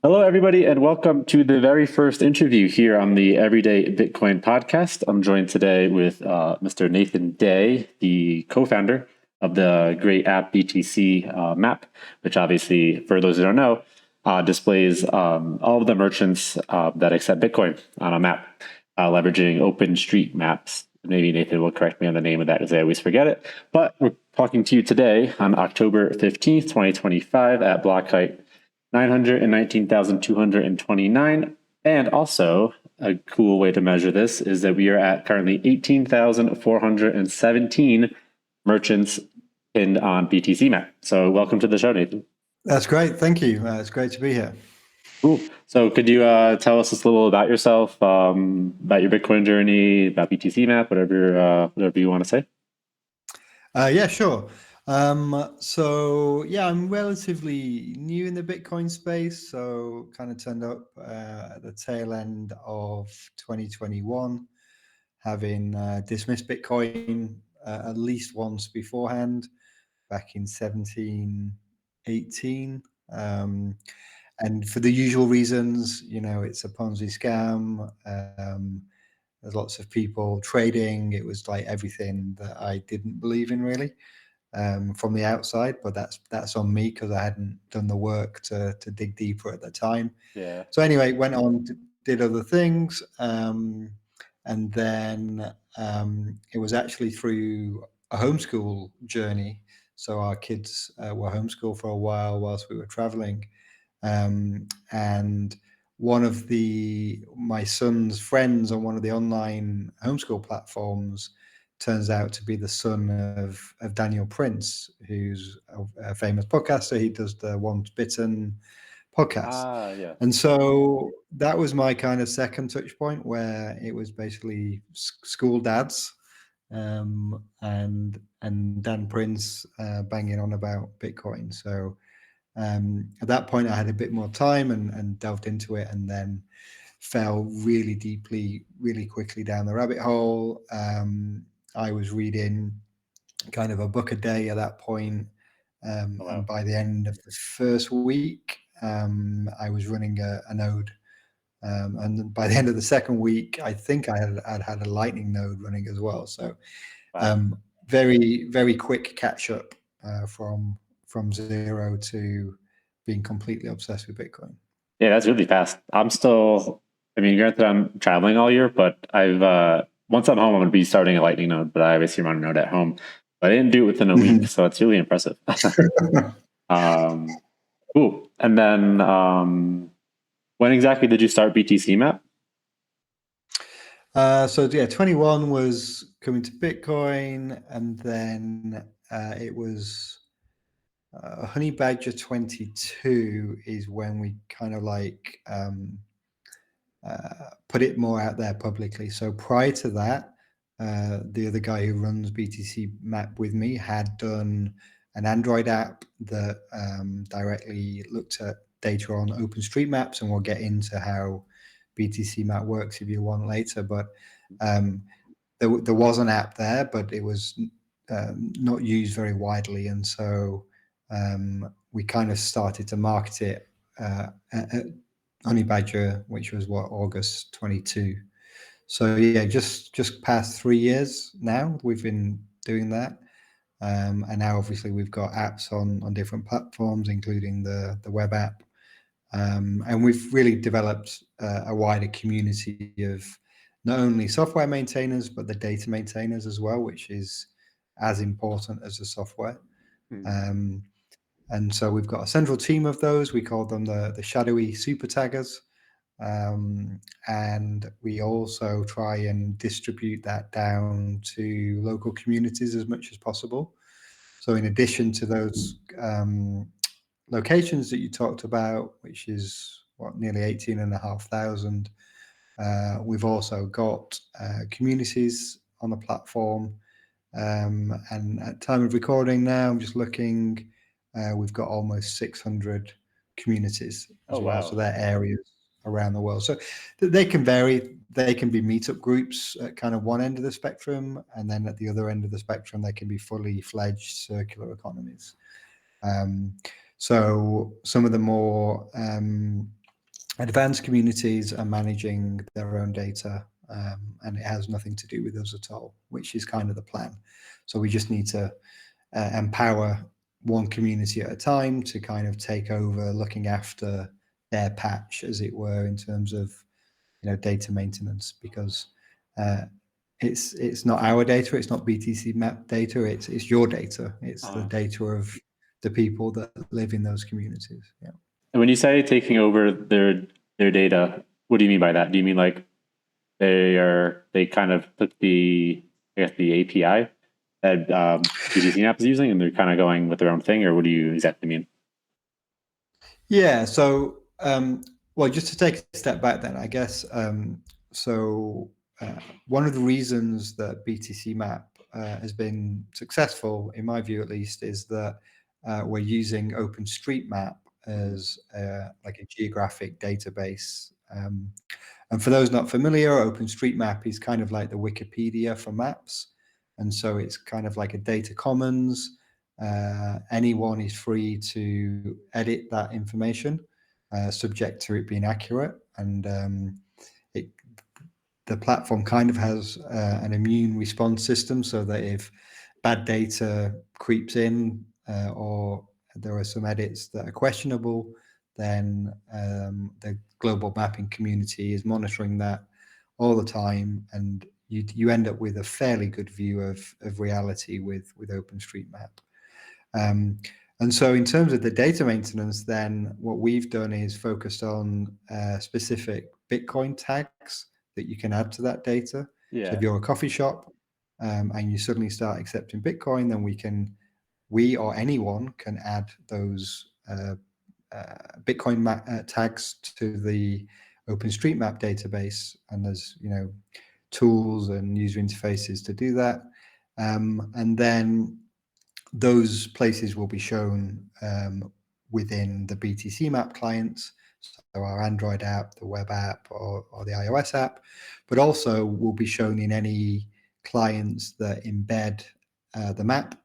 Hello, everybody, and welcome to the very first interview here on the Everyday Bitcoin podcast. I'm joined today with Mr. Nathan Day, the co-founder of the great app BTC Map, which obviously, for those who don't know, displays all of the merchants that accept Bitcoin on a map, leveraging OpenStreetMaps. Maybe Nathan will correct me on the name of that because I always forget it. But we're talking to you today on October 15th, 2025 at block height 919,229. And also, a cool way to measure this is that we are at currently 18,417 merchants pinned on BTCmap. So welcome to the show, Nathan. That's great. Thank you. It's great to be here. Cool. So could you tell us just a little about yourself, about your Bitcoin journey, about BTCmap, whatever you want to say? Yeah, sure. I'm relatively new in the Bitcoin space. So kind of turned up at the tail end of 2021, having dismissed Bitcoin at least once beforehand, back in 17, 18. And for the usual reasons, it's a Ponzi scam. There's lots of people trading. It was like everything that I didn't believe in really from the outside, but that's on me because I hadn't done the work to dig deeper at the time. Yeah. So anyway, went on, did other things, and then it was actually through a homeschool journey. So our kids were homeschooled for a while whilst we were traveling, and one of my son's friends on one of the online homeschool platforms turns out to be the son of Daniel Prince, who's a famous podcaster. He does the Once Bitten podcast. Yeah. And so that was my kind of second touch point, where it was basically school dads and Dan Prince banging on about Bitcoin. So at that point, I had a bit more time and delved into it, and then fell really deeply, really quickly down the rabbit hole. I was reading kind of a book a day at that point, Oh, and wow. by the end of the first week, I was running a node. And by the end of the second week, I think I'd had a Lightning node running as well. So Wow. very, very quick catch up from zero to being completely obsessed with Bitcoin. Yeah, that's really fast. I mean, granted, I'm traveling all year, but once I'm home, I'm going to be starting a Lightning node, but I obviously run a node at home. But I didn't do it within a week, so it's really impressive. um, cool. And then when exactly did you start BTCmap? So yeah, 21 was coming to Bitcoin, and then it was Honey Badger 22 is when we kind of like put it more out there publicly. So prior to that, the other guy who runs BTC Map with me had done an Android app that directly looked at data on OpenStreetMaps, and we'll get into how BTC Map works if you want later. But there was an app there, but it was not used very widely, and so we kind of started to market it at Honey Badger, which was August 22. So yeah, just past 3 years now we've been doing that, and now obviously we've got apps on different platforms, including the web app, and we've really developed a wider community of not only software maintainers but the data maintainers as well, which is as important as the software. Hmm. Um, and so we've got a central team of those. We call them the shadowy super taggers. And we also try and distribute that down to local communities as much as possible. So in addition to those locations that you talked about, which is nearly 18,500, we've also got communities on the platform. And at time of recording now, I'm just looking, we've got almost 600 communities Oh, as well. So wow. they're areas around the world. So they can vary. They can be meetup groups at kind of one end of the spectrum, and then at the other end of the spectrum, they can be fully fledged circular economies. So some of the more advanced communities are managing their own data, and it has nothing to do with us at all, which is kind of the plan. So we just need to empower one community at a time to kind of take over looking after their patch, as it were, in terms of data maintenance, because it's not our data, it's not BTCmap data, it's your data, it's the data of the people that live in those communities. Yeah. And when you say taking over their data, what do you mean by that? Do you mean like they kind of took the the API that BTCmap is using and they're kind of going with their own thing, or what do you exactly mean? Yeah. So, well, just to take a step back, then I guess. So, one of the reasons that BTCmap has been successful, in my view at least, is that we're using OpenStreetMap as like a geographic database. And for those not familiar, OpenStreetMap is kind of like the Wikipedia for maps. And so it's kind of like a data commons. Anyone is free to edit that information, subject to it being accurate. And it, the platform kind of has an immune response system, so that if bad data creeps in or there are some edits that are questionable, then the global mapping community is monitoring that all the time, and you end up with a fairly good view of reality with OpenStreetMap. And so in terms of the data maintenance, then what we've done is focused on specific Bitcoin tags that you can add to that data. So if you're a coffee shop and you suddenly start accepting Bitcoin, then we or anyone can add those Bitcoin tags to the OpenStreetMap database, and there's tools and user interfaces to do that, and then those places will be shown within the BTCmap clients, so our Android app, the web app, or the iOS app, but also will be shown in any clients that embed the map.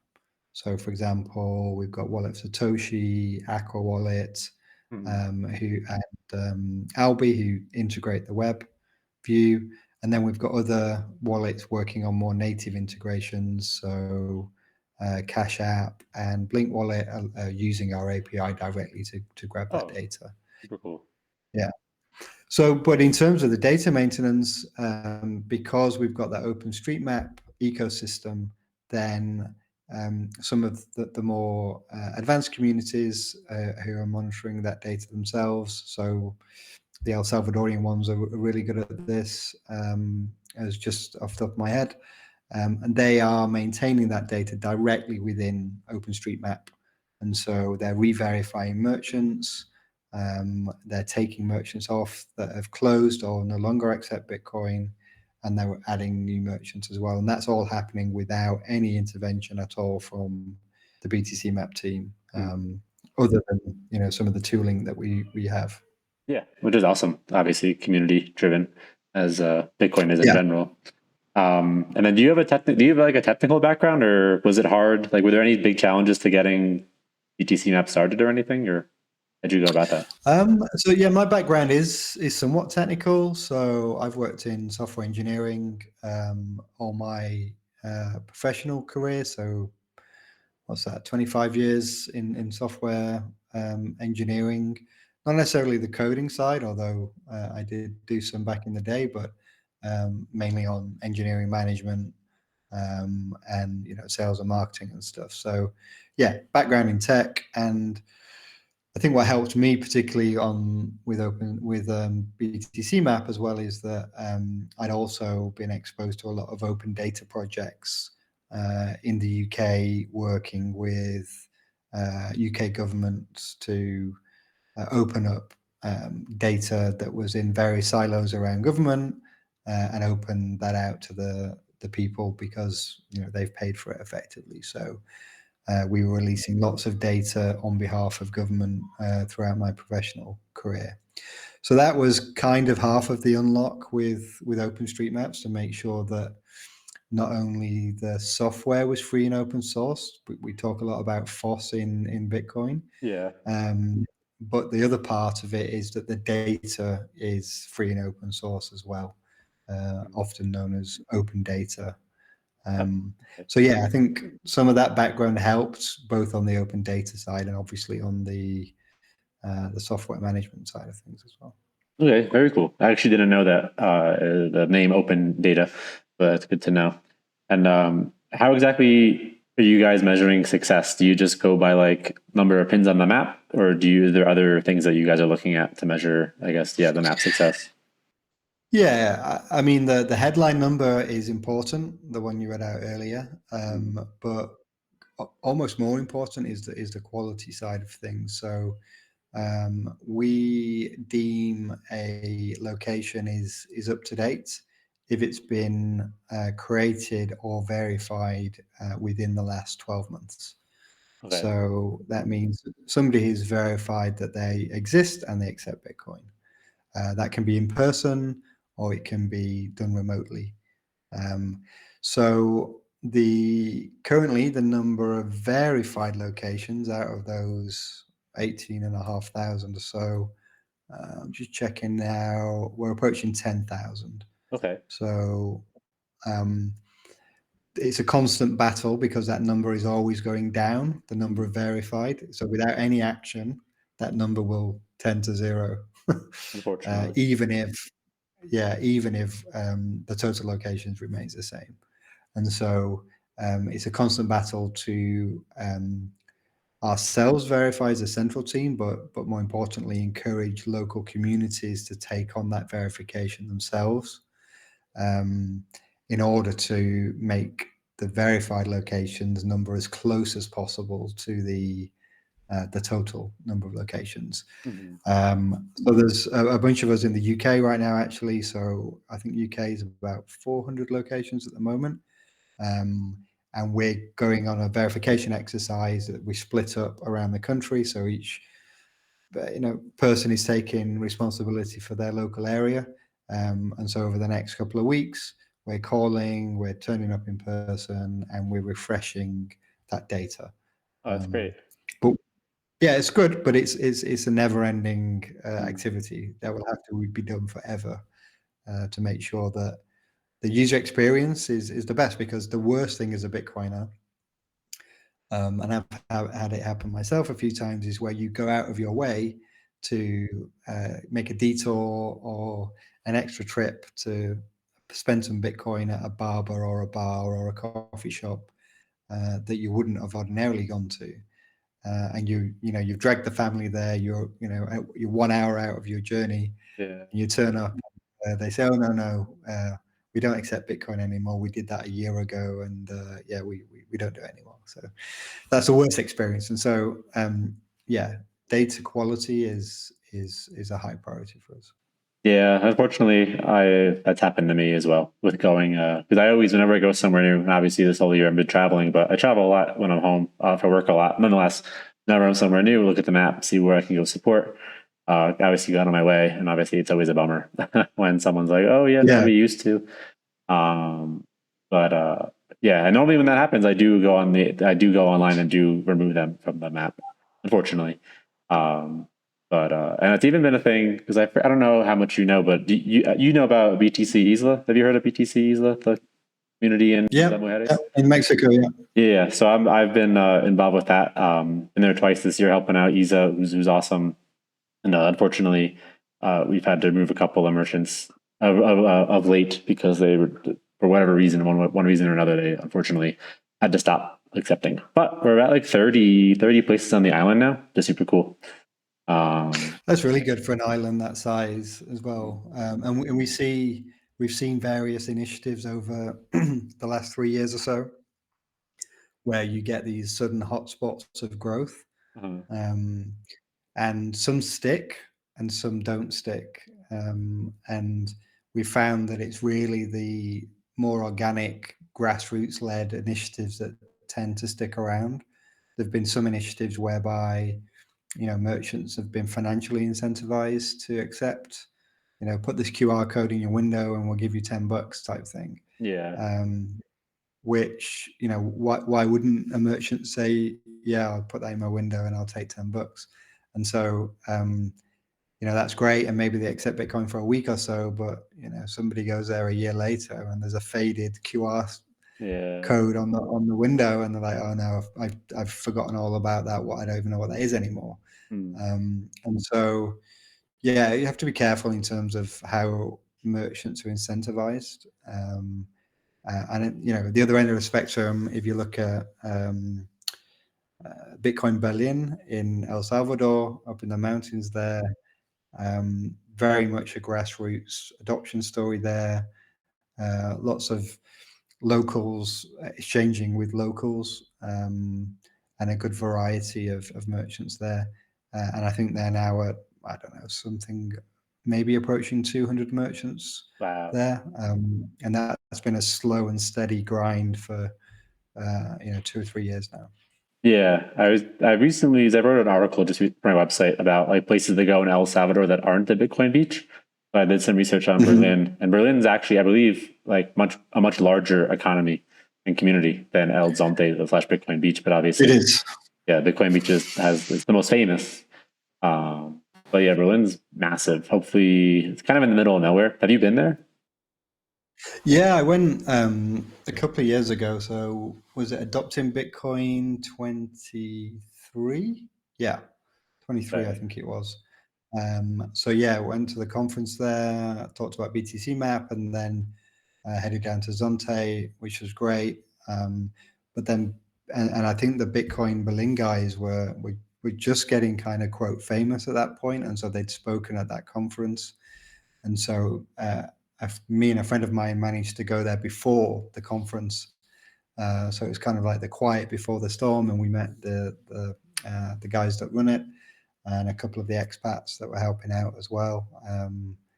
So, for example, we've got Wallet Satoshi, Aqua Wallet, Albi, who integrate the web view, and then we've got other wallets working on more native integrations. So, Cash App and Blink Wallet are using our API directly to grab that data. Super cool. Yeah. So, but in terms of the data maintenance, because we've got that OpenStreetMap ecosystem, then some of the more advanced communities who are monitoring that data themselves, so the El Salvadorian ones are really good at this, as just off the top of my head. And they are maintaining that data directly within OpenStreetMap. And so they're re-verifying merchants, they're taking merchants off that have closed or no longer accept Bitcoin, and they're adding new merchants as well. And that's all happening without any intervention at all from the BTCmap team, other than some of the tooling that we have. Yeah, which is awesome. Obviously, community driven, as Bitcoin is in general. And then, do you have like a technical background, or was it hard? Like, were there any big challenges to getting BTCmap started or anything, or how'd you go about that? So yeah, my background is somewhat technical. So I've worked in software engineering all my professional career. So what's that? 25 years in software engineering. Not necessarily the coding side, although I did do some back in the day, but mainly on engineering management and sales and marketing and stuff. So yeah, background in tech. And I think what helped me particularly with BTCmap as well is that I'd also been exposed to a lot of open data projects in the UK, working with UK governments to open up data that was in various silos around government and open that out to the people, because they've paid for it effectively. So we were releasing lots of data on behalf of government throughout my professional career. So that was kind of half of the unlock with OpenStreetMaps, to make sure that not only the software was free and open source, but we talk a lot about FOSS in Bitcoin. Yeah. but the other part of it is that the data is free and open source as well, often known as open data. So yeah, I think some of that background helped both on the open data side and obviously on the software management side of things as well. Okay, very cool. I actually didn't know that the name Open Data, but it's good to know. And how exactly are you guys measuring success? Do you just go by like number of pins on the map, or are there other things that you guys are looking at to measure, I guess, the map success? Yeah, I mean the headline number is important, the one you read out earlier, but almost more important is the quality side of things. So we deem a location is up to date if it's been created or verified within the last 12 months. Okay. So that means somebody has verified that they exist and they accept Bitcoin. That can be in person or it can be done remotely. So currently the number of verified locations out of those 18,500 or so, I'm just checking now, we're approaching 10,000. Okay. So it's a constant battle because that number is always going down, the number of verified. So without any action, that number will tend to zero. Unfortunately. Even if the total locations remains the same. And so it's a constant battle to ourselves verify as a central team, but more importantly, encourage local communities to take on that verification themselves in order to make the verified locations number as close as possible to the total number of locations. So there's a bunch of us in the UK right now, actually. So I think UK is about 400 locations at the moment. And we're going on a verification exercise that we split up around the country. So each person is taking responsibility for their local area. And so over the next couple of weeks, we're calling, we're turning up in person, and we're refreshing that data. Oh, that's great. But yeah, it's good, but it's a never-ending activity that will have to be done forever to make sure that the user experience is the best. Because the worst thing as a Bitcoiner, and I've had it happen myself a few times, is where you go out of your way to make a detour or an extra trip to spend some Bitcoin at a barber or a bar or a coffee shop that you wouldn't have ordinarily gone to. And you've dragged the family there. You're 1 hour out of your journey. Yeah. And you turn up. They say, "Oh no, we don't accept Bitcoin anymore. We did that a year ago, and we don't do it anymore." So that's the worst experience. And so data quality is a high priority for us. Yeah, unfortunately, that's happened to me as well with going because I always, whenever I go somewhere new, and obviously this whole year I've been traveling, but I travel a lot when I'm home for work a lot. Nonetheless, whenever I'm somewhere new, look at the map, see where I can go support. Obviously, go out of my way, and obviously it's always a bummer when someone's like, "Oh yeah, no, we used to." But yeah, and normally when that happens, I do go online and do remove them from the map. Unfortunately. But and it's even been a thing because I don't know how much you know, but you know about BTC Isla? Have you heard of BTC Isla, the community in Isla Mujeres? In Mexico, yeah. Yeah, so I've been involved with that. Been there twice this year, helping out Isa, who's awesome. And unfortunately, we've had to remove a couple of merchants of late because they were, for whatever reason, one reason or another, they unfortunately had to stop accepting. But we're at like 30 places on the island now. Just super cool. That's really good for an island that size as well. And we've seen various initiatives over the last 3 years or so where you get these sudden hotspots of growth. And some stick and some don't stick. And we found that it's really the more organic, grassroots-led initiatives that tend to stick around. There've been some initiatives whereby merchants have been financially incentivized to accept, put this QR code in your window and we'll give you $10 type thing. Yeah. Which, why wouldn't a merchant say, yeah, I'll put that in my window and I'll take $10? And so, that's great. And maybe they accept Bitcoin for a week or so, but, somebody goes there a year later and there's a faded QR code on the window, and they're like, oh no, I've forgotten all about that. I don't even know what that is anymore. And so, yeah, you have to be careful in terms of how merchants are incentivized. And the other end of the spectrum, if you look at Bitcoin Berlin in El Salvador, up in the mountains there, very much a grassroots adoption story there. Lots of locals exchanging with locals, and a good variety of merchants there. And I think they're now at, I don't know, something maybe approaching 200 merchants there. And that's been a slow and steady grind for 2 or 3 years now. Yeah, I wrote an article just for my website about like places to go in El Salvador that aren't the Bitcoin beach. So I did some research on Berlin, and Berlin's actually, I believe, like a much larger economy and community than El Zonte, the Bitcoin beach. But obviously, it is. Yeah, Bitcoin beach it's the most famous. But yeah, Berlin's massive. Hopefully, it's kind of in the middle of nowhere. Have you been there? Yeah, I went a couple of years ago. So was it Adopting Bitcoin 23? Yeah, 23, Right. I think it was. So yeah, went to the conference there, talked about BTCmap, and then headed down to Zonte, which was great. But then, and I think the Bitcoin Berlin guys were just getting kind of quote famous at that point, and so they'd spoken at that conference, and so me and a friend of mine managed to go there before the conference. So it was kind of like the quiet before the storm, and we met the guys that run it and a couple of the expats that were helping out as well.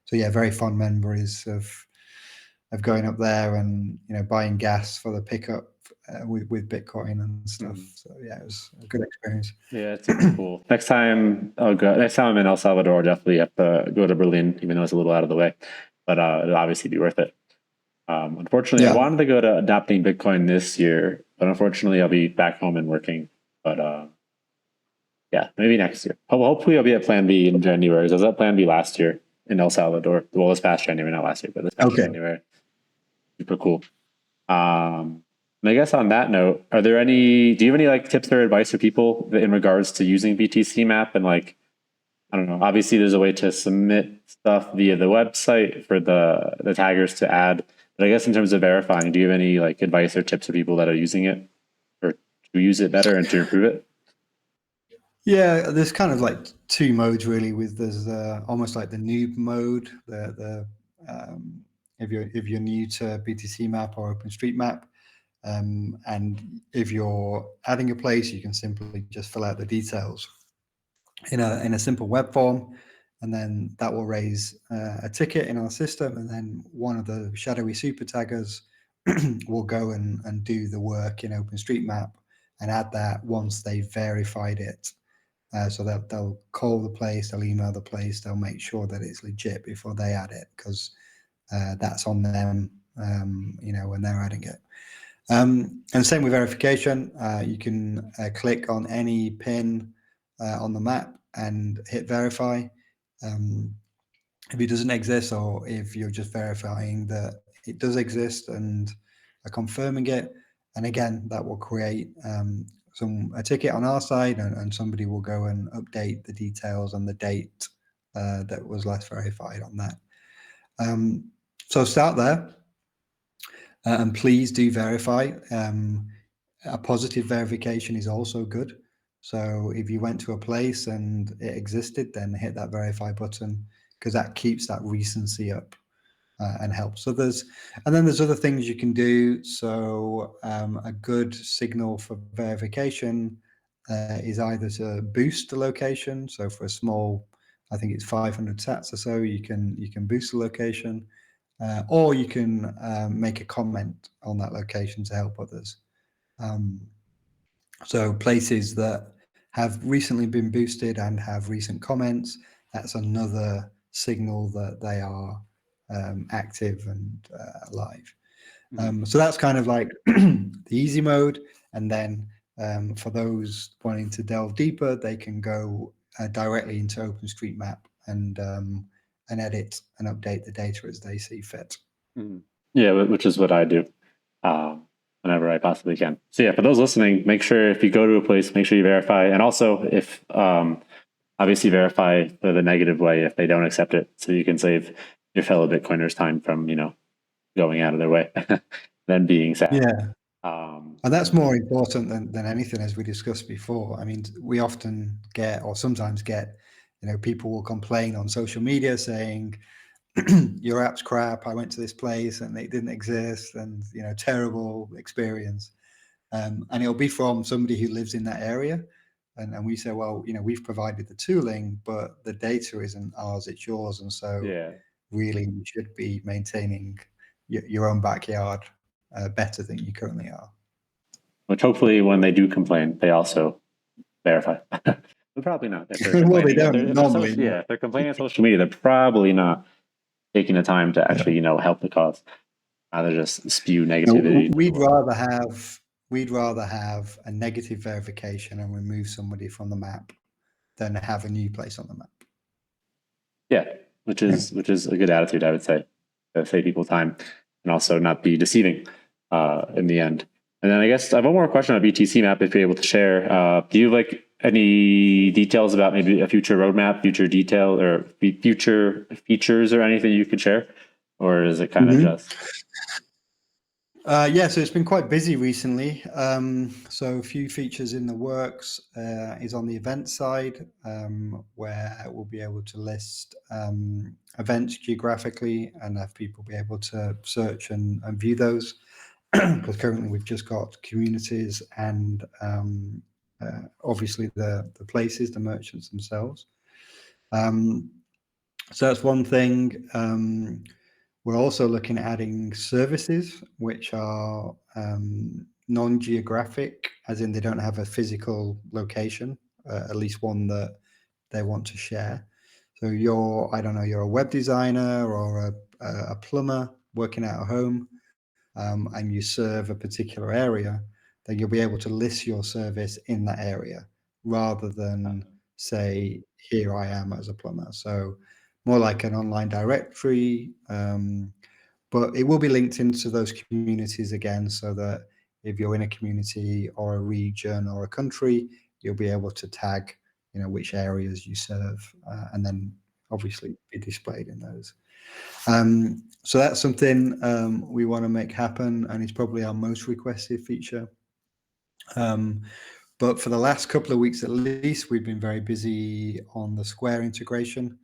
So yeah, very fond memories of going up there and buying gas for the pickup with Bitcoin and stuff. So yeah, it was a good experience. Yeah, it's super cool. Next time I'm in El Salvador, I'll definitely have to go to Berlin, even though it's a little out of the way. But it'll obviously be worth it. Unfortunately, I wanted to go to Adopting Bitcoin this year, but unfortunately, I'll be back home and working. But yeah, maybe next year. Hopefully, I'll be at Plan B in January. I was at Plan B last year in El Salvador. Well, this past January, not last year, but this past January. Super cool. And I guess on that note, do you have any like tips or advice for people in regards to using BTCmap? And like, I don't know, obviously there's a way to submit stuff via the website for the taggers to add. But I guess in terms of verifying, do you have any like advice or tips for people that are using it or to use it better and to improve it? Yeah, there's kind of like two modes really. There's almost like the noob mode. If you're new to BTCmap or OpenStreetMap, and if you're adding a place, you can simply just fill out the details in a simple web form, and then that will raise a ticket in our system, and then one of the shadowy super taggers will go and do the work in OpenStreetMap and add that once they've verified it. So they'll call the place, they'll email the place, they'll make sure that it's legit before they add it, because that's on them, when they're adding it. And same with verification. You can click on any pin on the map and hit verify. If it doesn't exist, or if you're just verifying that it does exist and are confirming it, and again, that will create a ticket on our side, and somebody will go and update the details and the date that was last verified on that. So start there, and please do verify. A positive verification is also good. So if you went to a place and it existed, then hit that verify button, because that keeps that recency up and helps others. And then there's other things you can do. So a good signal for verification is either to boost the location. So for a small, I think it's 500 sats or so, you can boost the location, or you can make a comment on that location to help others. So places that have recently been boosted and have recent comments, that's another signal that they are active and alive. So that's kind of like the easy mode. And then for those wanting to delve deeper, they can go directly into OpenStreetMap and edit and update the data as they see fit. Yeah, which is what I do whenever I possibly can. So yeah, for those listening, make sure if you go to a place, make sure you verify, and also if obviously verify for the negative way if they don't accept it, so you can save your fellow Bitcoiners time from going out of their way than being sad. Yeah. And that's more important than anything, as we discussed before. I mean, we often get, or sometimes get, people will complain on social media saying, your app's crap, I went to this place and it didn't exist, and terrible experience. And it'll be from somebody who lives in that area. And we say, well, we've provided the tooling, but the data isn't ours, it's yours. And so really you should be maintaining your own backyard better than you currently are. Which hopefully when they do complain, they also verify. But probably not. If they're well, they don't normally. If they're complaining on social media, they're probably not taking the time to actually, help the cause. Rather just spew negativity. No, we'd rather have a negative verification and remove somebody from the map than have a new place on the map. Yeah, which is a good attitude, I would say, to save people time and also not be deceiving in the end. And then I guess I have one more question on BTCmap, if you're able to share. Do you have any details about maybe a future roadmap, future detail, or future features or anything you could share? Or is it kind of just... Yeah, so it's been quite busy recently. So a few features in the works is on the event side, where we'll be able to list events geographically and have people be able to search and view those. Because currently we've just got communities and obviously the places, the merchants themselves. So that's one thing. We're also looking at adding services which are non-geographic, as in they don't have a physical location, at least one that they want to share. So you're a web designer or a plumber working out of home, and you serve a particular area, then you'll be able to list your service in that area rather than say, here I am as a plumber. So more like an online directory, but it will be linked into those communities again, so that if you're in a community or a region or a country, you'll be able to tag, which areas you serve, and then obviously be displayed in those. So that's something we want to make happen, and it's probably our most requested feature. But for the last couple of weeks at least, we've been very busy on the Square integration,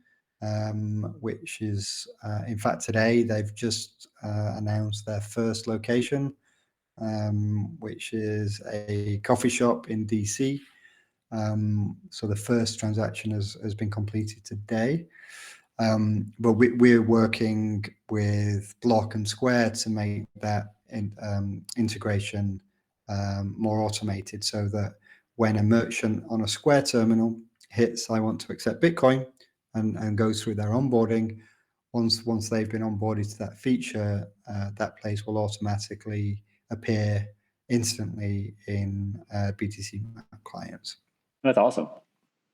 which is, in fact, today they've just announced their first location, which is a coffee shop in DC. So the first transaction has been completed today. But we're working with Block and Square to make that integration more automated, so that when a merchant on a Square terminal hits I want to accept Bitcoin and goes through their onboarding, once they've been onboarded to that feature, that place will automatically appear instantly in BTCmap clients. That's awesome.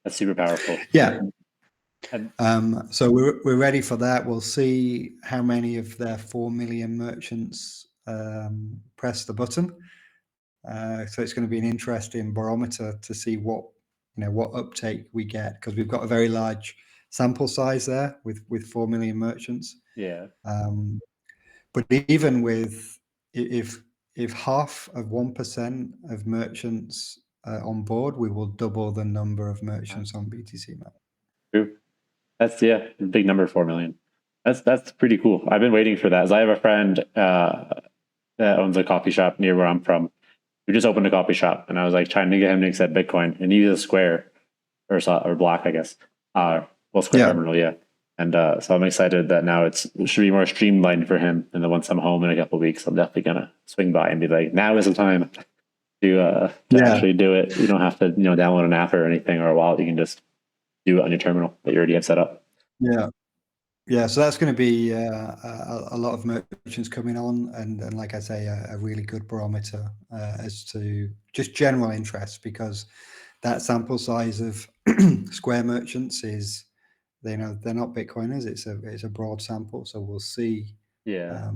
That's super powerful. Yeah. So we're ready for that. We'll see how many of their 4 million merchants press the button. So it's going to be an interesting barometer to see what uptake we get, because we've got a very large sample size there with 4 million merchants. Yeah. But even with if half of 1% of merchants on board, we will double the number of merchants on BTCmap. True. That's a big number, 4 million. That's pretty cool. I've been waiting for that. As I have a friend that owns a coffee shop near where I'm from. We just opened a coffee shop, and I was trying to get him to accept Bitcoin, and he uses Square or Block, I guess. Square terminal, yeah. And so I'm excited that now it should be more streamlined for him. And then once I'm home in a couple of weeks, I'm definitely gonna swing by and be like, now is the time to actually do it. You don't have to download an app or anything or a wallet. You can just do it on your terminal that you already have set up. Yeah, so that's going to be a lot of merchants coming on, and like I say, a really good barometer as to just general interest, because that sample size of Square merchants is, they're not Bitcoiners. It's a broad sample, so we'll see, Yeah.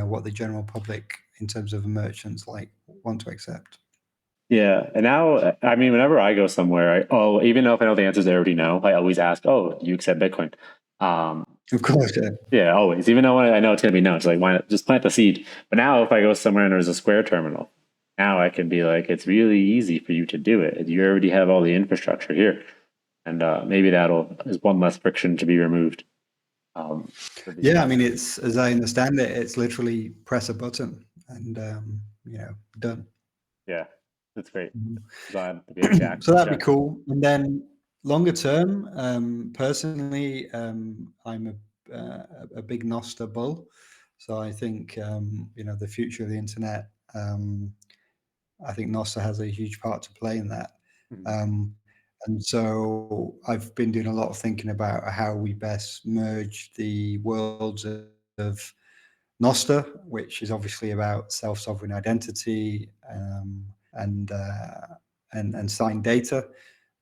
what the general public in terms of merchants want to accept. Yeah. And now, I mean, whenever I go somewhere, even though if I know the answers I already know, I always ask, oh, do you accept Bitcoin? Of course, yeah. Yeah, always. Even though I know it's going to be no, it's like, why not just plant the seed? But now if I go somewhere and there's a Square terminal, now I can be like, it's really easy for you to do it. You already have all the infrastructure here. And maybe is one less friction to be removed. Yeah, I mean, it's, as I understand it, it's literally press a button and done. Yeah, that's great. Mhm. Glad to be able to So that'd be check. cool. And then longer term, personally, I'm a big Noster bull. So I think the future of the internet. I think Noster has a huge part to play in that. Mhm. Um, and so I've been doing a lot of thinking about how we best merge the worlds of Noster, which is obviously about self-sovereign identity, and signed data,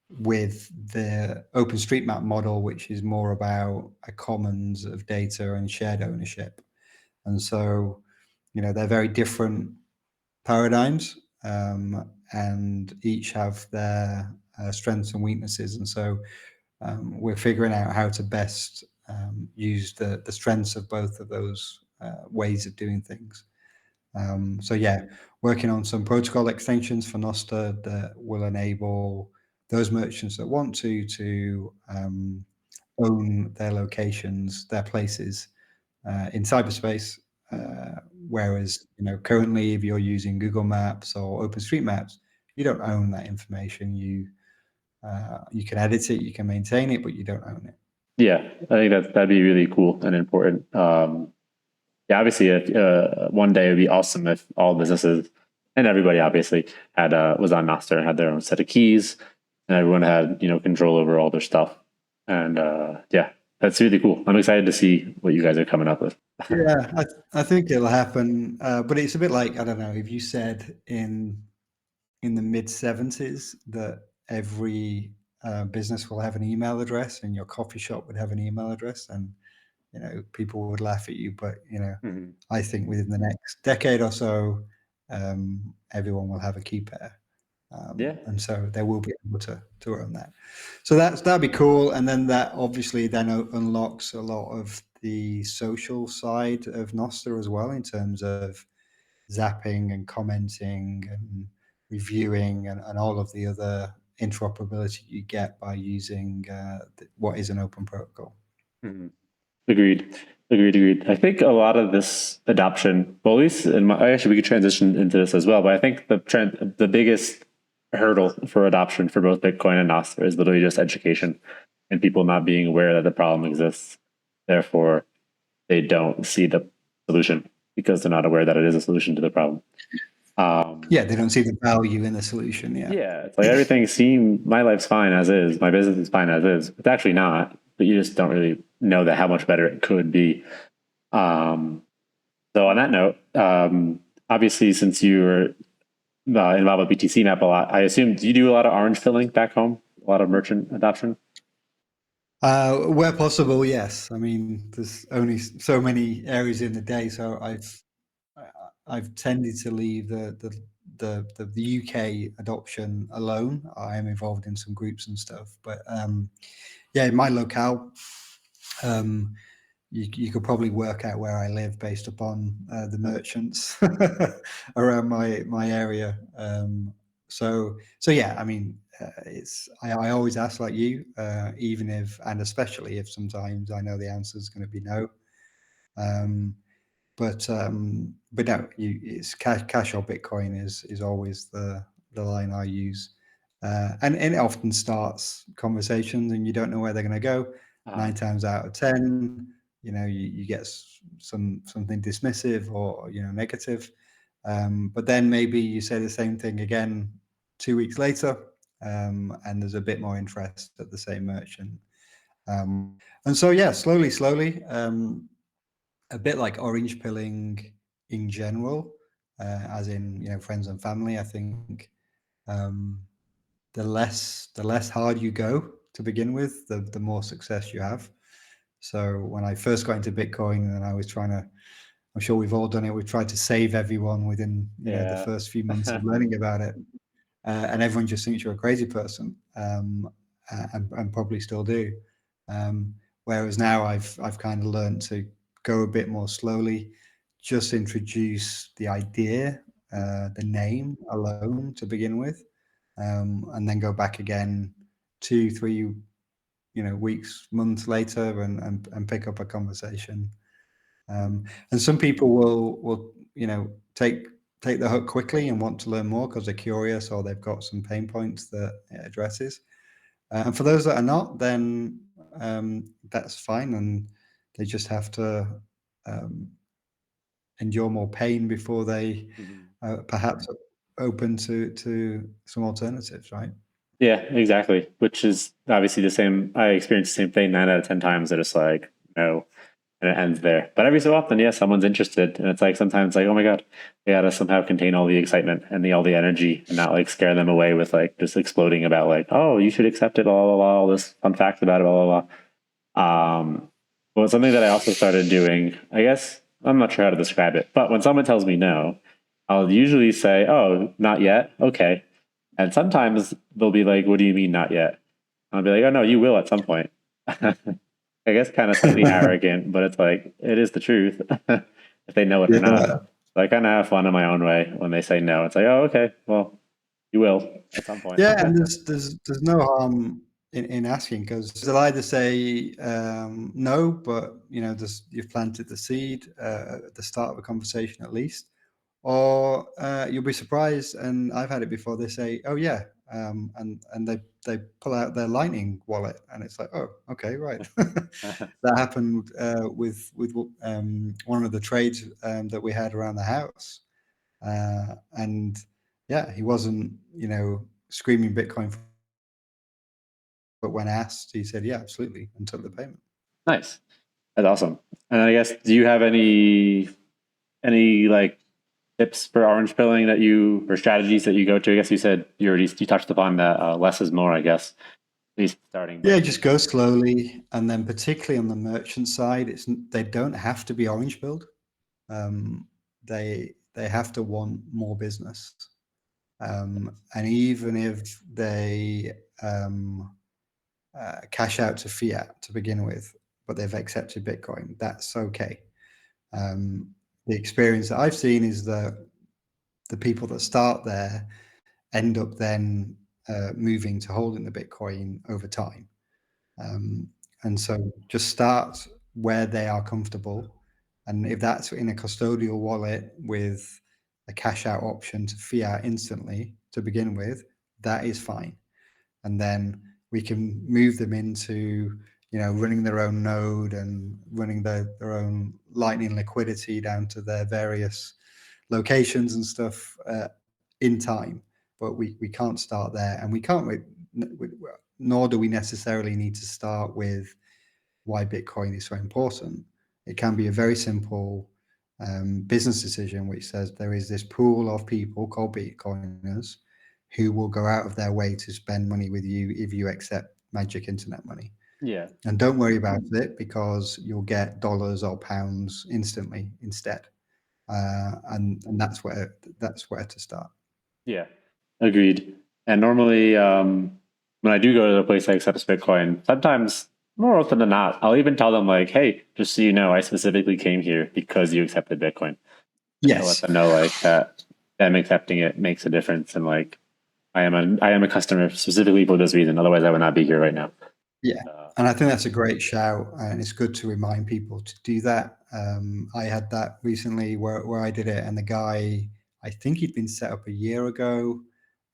with the OpenStreetMap model, which is more about a commons of data and shared ownership. And so, they're very different paradigms, and each have their strengths and weaknesses. And so, we're figuring out how to best use the strengths of both of those ways of doing things. So yeah, working on some protocol extensions for Noster that will enable those merchants that want to own their locations, their places in cyberspace. Whereas currently, if you're using Google Maps or OpenStreetMaps, you don't own that information. You can edit it, you can maintain it, but you don't own it. Yeah, I think that'd be really cool and important. Yeah, obviously, if, one day it would be awesome if all businesses and everybody obviously had was on Nostr and had their own set of keys, and everyone had control over all their stuff. And yeah, that's really cool. I'm excited to see what you guys are coming up with. Yeah, I think it'll happen, but it's a bit like, I don't know, if you said in the mid-70s that every business will have an email address and your coffee shop would have an email address, and people would laugh at you. But Mhm. I think within the next decade or so, everyone will have a key pair. Yeah. And so they will be able to own that. So that'd be cool. And then that obviously then unlocks a lot of the social side of Nostr as well, in terms of zapping and commenting and reviewing and all of the other interoperability you get by using what is an open protocol. Mhm. Agreed. Agreed. I think a lot of this adoption, well, at least actually we could transition into this as well, but I think the biggest hurdle for adoption for both Bitcoin and Nostr is literally just education and people not being aware that the problem exists. Therefore, they don't see the solution because they're not aware that it is a solution to the problem. Yeah, they don't see the value in the solution. Yeah, it's like my life's fine as is, my business is fine as is. It's actually not, but you just don't really know that how much better it could be. So on that note, obviously, since you were involved with BTCmap a lot, I assume, do you do a lot of orange filling back home? A lot of merchant adoption? Where possible, yes. I mean, there's only so many areas in the day, so I've tended to leave the UK adoption alone. I am involved in some groups and stuff, but yeah, in my locale, you could probably work out where I live based upon the merchants around my area. So yeah, I mean, I always ask like you, even if, and especially if sometimes I know the answer is going to be no. But no, it's cash or Bitcoin is always the line I use, and it often starts conversations, and you don't know where they're going to go. 9 times out of 10, you get something dismissive or negative, but then maybe you say the same thing again 2 weeks later, and there's a bit more interest at the same merchant, and so yeah, slowly. A bit like orange pilling in general, as in friends and family. I think the less hard you go to begin with, the more success you have. So when I first got into Bitcoin and I was trying to, I'm sure we've all done it, we've tried to save everyone within the first few months of learning about it. And everyone just thinks you're a crazy person, and probably still do. Whereas now I've kind of learned to go a bit more slowly, just introduce the idea, the name alone to begin with, and then go back again 2-3 weeks, months later, and pick up a conversation. And some people will take the hook quickly and want to learn more because they're curious or they've got some pain points that it addresses. And for those that are not, then that's fine, and they just have to endure more pain before they perhaps open to some alternatives, right? Yeah, exactly. Which is obviously the same. I experienced the same thing 9 out of 10 times. That it's like, no, and it ends there. But every so often, yeah, someone's interested, and it's like sometimes like, oh my god, we gotta somehow contain all the excitement and all the energy, and not like scare them away with like just exploding about like, oh, you should accept it, all this fun fact about it, blah blah blah. Well, something that I also started doing, I guess I'm not sure how to describe it, but when someone tells me no, I'll usually say, oh, not yet, okay. And sometimes they'll be like, what do you mean not yet? I'll be like, oh no, you will at some point. I guess kind of slightly arrogant, but it's like, it is the truth if they know it or not. Yeah. So I kind of have fun in my own way when they say no. It's like, oh, okay, well, you will at some point. Yeah, and there's no harm in asking, because they'll either say no, but you've planted the seed at the start of a conversation at least, or you'll be surprised. And I've had it before. They say, "Oh yeah," and they pull out their Lightning wallet, and it's like, "Oh, okay, right." That happened with one of the trades that we had around the house, and yeah, he wasn't screaming Bitcoin, but when asked, he said, "Yeah, absolutely," and took the payment. Nice. That's awesome. And I guess, do you have any like tips for orange pilling that you, or strategies that you go to? I guess you said you touched upon that, less is more, I guess, at least starting. Yeah, just go slowly, and then particularly on the merchant side, they don't have to be orange billed. They have to want more business, and even if they cash out to fiat to begin with, but they've accepted Bitcoin, that's okay. The experience that I've seen is that the people that start there end up then moving to holding the Bitcoin over time. And so just start where they are comfortable. And if that's in a custodial wallet with a cash out option to fiat instantly to begin with, that is fine. And then we can move them into running their own node and running their own Lightning liquidity down to their various locations and stuff in time. But we can't start there, and we can't, nor do we necessarily need to start with why Bitcoin is so important. It can be a very simple business decision, which says there is this pool of people called Bitcoiners who will go out of their way to spend money with you if you accept magic internet money. Yeah. And don't worry about it, because you'll get dollars or pounds instantly instead. And that's where to start. Yeah. Agreed. And normally, when I do go to a place that accepts Bitcoin, sometimes, more often than not, I'll even tell them like, "Hey, just so you know, I specifically came here because you accepted Bitcoin." Just to let Yes. them know like that them accepting it makes a difference, and like I am a customer specifically for this reason. Otherwise, I would not be here right now. Yeah. And I think that's a great shout, and it's good to remind people to do that. I had that recently where I did it, and the guy, I think he'd been set up a year ago,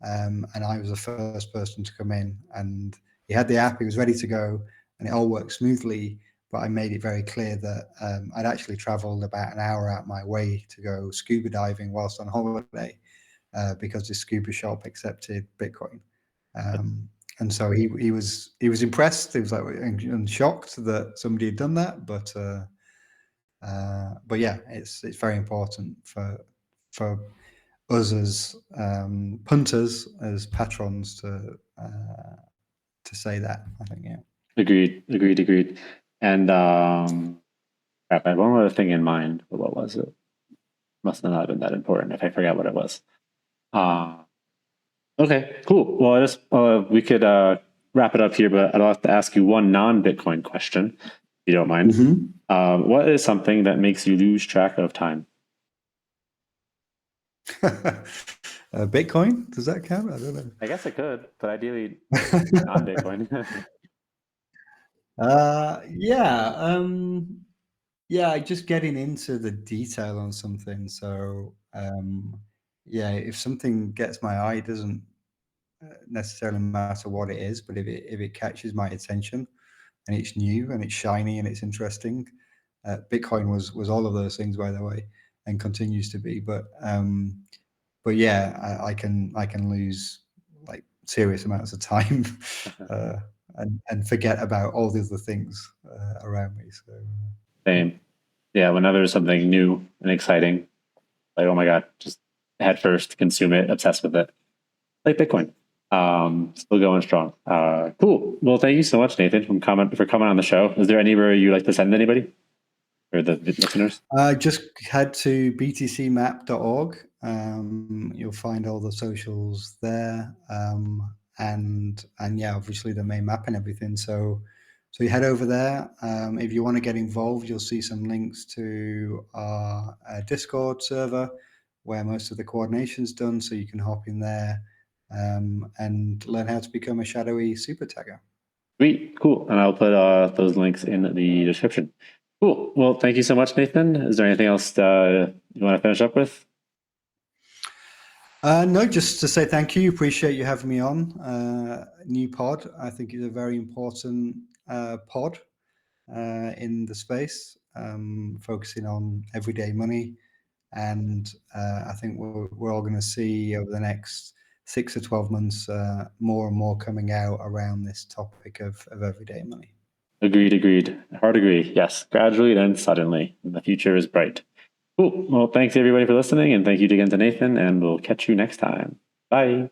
and I was the first person to come in, and he had the app, he was ready to go, and it all worked smoothly. But I made it very clear that I'd actually traveled about an hour out my way to go scuba diving whilst on holiday, because the scuba shop accepted Bitcoin. And so he was impressed. He was like and shocked that somebody had done that. But yeah, it's very important for us as punters, as patrons, to to say that. I think, yeah. Agreed. And crap, I had one other thing in mind, but what was it? Must not have been that important if I forgot what it was. Okay, cool. Well, I just we could wrap it up here, but I'd like to ask you one non-Bitcoin question, if you don't mind. Mm-hmm. What is something that makes you lose track of time? Bitcoin, does that count? I don't know. I guess it could, but ideally non-Bitcoin. Yeah, just getting into the detail on something. So yeah, if something gets my eye, it doesn't necessarily matter what it is, but if it catches my attention and it's new and it's shiny and it's interesting, Bitcoin was all of those things, by the way, and continues to be. But yeah, I can lose like serious amounts of time and forget about all the other things around me. So Same. Yeah, whenever there's something new and exciting, like, oh my God, just head first, consume it, obsessed with it. Like Bitcoin. Still going strong. Cool. Well, thank you so much, Nathan, for coming on the show. Is there anywhere you like to send anybody or the listeners? Just head to btcmap.org. You'll find all the socials there. And yeah, obviously the main map and everything. So you head over there. If you want to get involved, you'll see some links to our Discord server where most of the coordination's done. So you can hop in there and learn how to become a shadowy super tagger. Sweet, cool. And I'll put those links in the description. Cool. Well, thank you so much, Nathan. Is there anything else you want to finish up with? No, just to say thank you. Appreciate you having me on. New pod, I think, is a very important pod in the space, focusing on everyday money. And I think we're all going to see over the next 6 to 12 months more and more coming out around this topic of everyday money. Agreed. Hard agree. Yes, gradually, then suddenly. The future is bright. Cool. Well, thanks everybody for listening, and thank you again to Nathan, and we'll catch you next time. Bye.